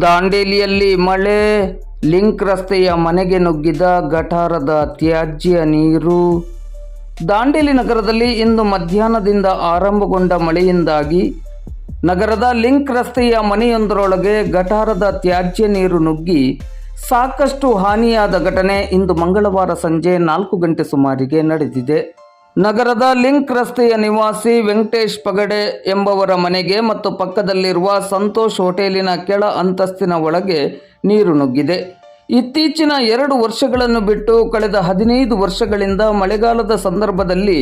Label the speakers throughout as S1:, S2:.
S1: ದಾಂಡೇಲಿಯಲ್ಲಿ ಮಳೆ, ಲಿಂಕ್ ರಸ್ತೆಯ ಮನೆಗೆ ನುಗ್ಗಿದ ಗಟಾರದ ತ್ಯಾಜ್ಯ ನೀರು. ದಾಂಡೇಲಿ ನಗರದಲ್ಲಿ ಇಂದು ಮಧ್ಯಾಹ್ನದಿಂದ ಆರಂಭಗೊಂಡ ಮಳೆಯಿಂದಾಗಿ ನಗರದ ಲಿಂಕ್ ರಸ್ತೆಯ ಮನೆಯೊಂದರೊಳಗೆ ಗಟಾರದ ತ್ಯಾಜ್ಯ ನೀರು ನುಗ್ಗಿ ಸಾಕಷ್ಟು ಹಾನಿಯಾದ ಘಟನೆ ಇಂದು ಮಂಗಳವಾರ ಸಂಜೆ 4 ಗಂಟೆ ಸುಮಾರಿಗೆ ನಡೆದಿದೆ. ನಗರದ ಲಿಂಕ್ ರಸ್ತೆಯ ನಿವಾಸಿ ವೆಂಕಟೇಶ್ ಪಗಡೆ ಎಂಬವರ ಮನೆಗೆ ಮತ್ತು ಪಕ್ಕದಲ್ಲಿರುವ ಸಂತೋಷ್ ಹೋಟೆಲಿನ ಕೆಳ ಅಂತಸ್ತಿನ ಒಳಗೆ ನೀರು ನುಗ್ಗಿದೆ. ಇತ್ತೀಚಿನ 2 ವರ್ಷಗಳನ್ನು ಬಿಟ್ಟು ಕಳೆದ 15 ವರ್ಷಗಳಿಂದ ಮಳೆಗಾಲದ ಸಂದರ್ಭದಲ್ಲಿ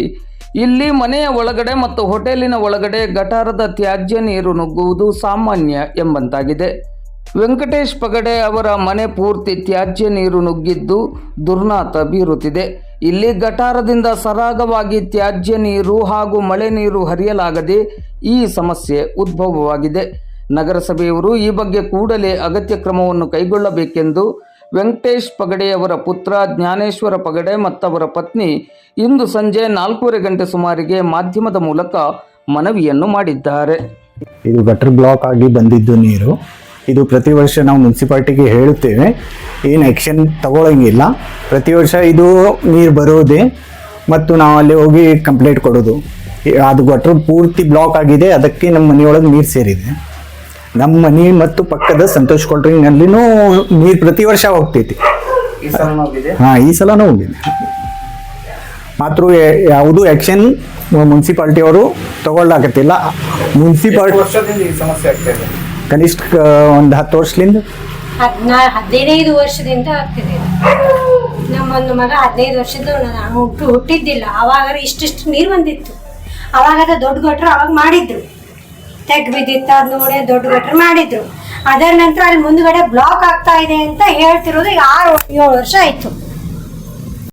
S1: ಇಲ್ಲಿ ಮನೆಯ ಒಳಗಡೆ ಮತ್ತು ಹೋಟೆಲಿನ ಒಳಗಡೆ ಗಟಾರದ ತ್ಯಾಜ್ಯ ನೀರು ನುಗ್ಗುವುದು ಸಾಮಾನ್ಯ ಎಂಬಂತಾಗಿದೆ. ವೆಂಕಟೇಶ್ ಪಗಡೆ ಅವರ ಮನೆ ಪೂರ್ತಿ ತ್ಯಾಜ್ಯ ನೀರು ನುಗ್ಗಿದ್ದು ದುರ್ನಾತ ಬೀರುತ್ತಿದೆ. ಇಲ್ಲಿ ಗಟಾರದಿಂದ ಸರಾಗವಾಗಿ ತ್ಯಾಜ್ಯ ನೀರು ಹಾಗೂ ಮಳೆ ನೀರು ಹರಿಯಲಾಗದೆ ಈ ಸಮಸ್ಯೆ ಉದ್ಭವವಾಗಿದೆ. ನಗರಸಭೆಯವರು ಈ ಬಗ್ಗೆ ಕೂಡಲೇ ಅಗತ್ಯ ಕ್ರಮವನ್ನು ಕೈಗೊಳ್ಳಬೇಕೆಂದು ವೆಂಕಟೇಶ್ ಪಗಡೆಯವರ ಪುತ್ರ ಜ್ಞಾನೇಶ್ವರ ಪಗಡೆ ಮತ್ತವರ ಪತ್ನಿ ಇಂದು ಸಂಜೆ 4:15 ಗಂಟೆ ಸುಮಾರಿಗೆ ಮಾಧ್ಯಮದ ಮೂಲಕ ಮನವಿಯನ್ನು ಮಾಡಿದ್ದಾರೆ.
S2: ಇದು ಗಟರ್ ಬ್ಲಾಕ್ ಆಗಿ ಬಂದಿದ್ದು ನೀರು. ಇದು ಪ್ರತಿ ವರ್ಷ ನಾವು ಮುನ್ಸಿಪಾಲ್ಟಿಗೆ ಹೇಳುತ್ತೇವೆ, ಏನು ಆ್ಯಕ್ಷನ್ ತಗೊಳ್ಳೋಂಗಿಲ್ಲ. ಪ್ರತಿ ವರ್ಷ ಇದು ನೀರು ಬರೋದೇ ಮತ್ತು ನಾವು ಅಲ್ಲಿ ಹೋಗಿ ಕಂಪ್ಲೇಂಟ್ ಕೊಡೋದು. ಅದು ಗಟ್ರು ಪೂರ್ತಿ ಬ್ಲಾಕ್ ಆಗಿದೆ, ಅದಕ್ಕೆ ನಮ್ಮ ಮನೆಯೊಳಗೆ ನೀರು ಸೇರಿದೆ. ನಮ್ಮ ಮನೆ ಮತ್ತು ಪಕ್ಕದ ಸಂತೋಷ್ ಕೊಲ್ಡ್ರಿಂಗ್ನಲ್ಲಿನೂ ನೀರು ಪ್ರತಿ ವರ್ಷ ಹೋಗ್ತೈತಿ. ಹಾಂ, ಈ ಸಲನೂ ಹೋಗಿದೆ. ಮಾತ್ರ ಯಾವುದೂ ಆ್ಯಕ್ಷನ್ ಮುನ್ಸಿಪಾಲ್ಟಿಯವರು ತಗೊಳ್ಳಾಕತ್ತಿಲ್ಲ. ಮುನ್ಸಿಪಾಲ್ಟಿ ಸಮಸ್ಯೆ ಆಗ್ತಾಯಿದೆ ಕನಿಷ್ಠ ಒಂದು 10 ವರ್ಷದಿಂದ
S3: 15 ವರ್ಷದಿಂದ ಆಗ್ತಿದೆ. ನಮ್ಮೊಂದು ಮಗ 15 ವರ್ಷದ ನಾನು ಹುಟ್ಟಿದ್ದಿಲ್ಲ ಅವಾಗ ಇಷ್ಟಿಷ್ಟು ನೀರು ಬಂದಿತ್ತು. ಅವಾಗ ದೊಡ್ಡ ಗಟ್ರು ಅವಾಗ ಮಾಡಿದ್ರು, ತೆಗ್ ಬಿದ್ದಿತ್ತು, ಅದು ನೋಡಿ ದೊಡ್ಡ ಗಟ್ರು ಮಾಡಿದ್ರು. ಅದರ ನಂತರ ಅಲ್ಲಿ ಮುಂದ್ಗಡೆ ಬ್ಲಾಕ್ ಆಗ್ತಾ ಇದೆ ಅಂತ ಹೇಳ್ತಿರೋದು ಈಗ 6-7 ವರ್ಷ ಆಯ್ತು.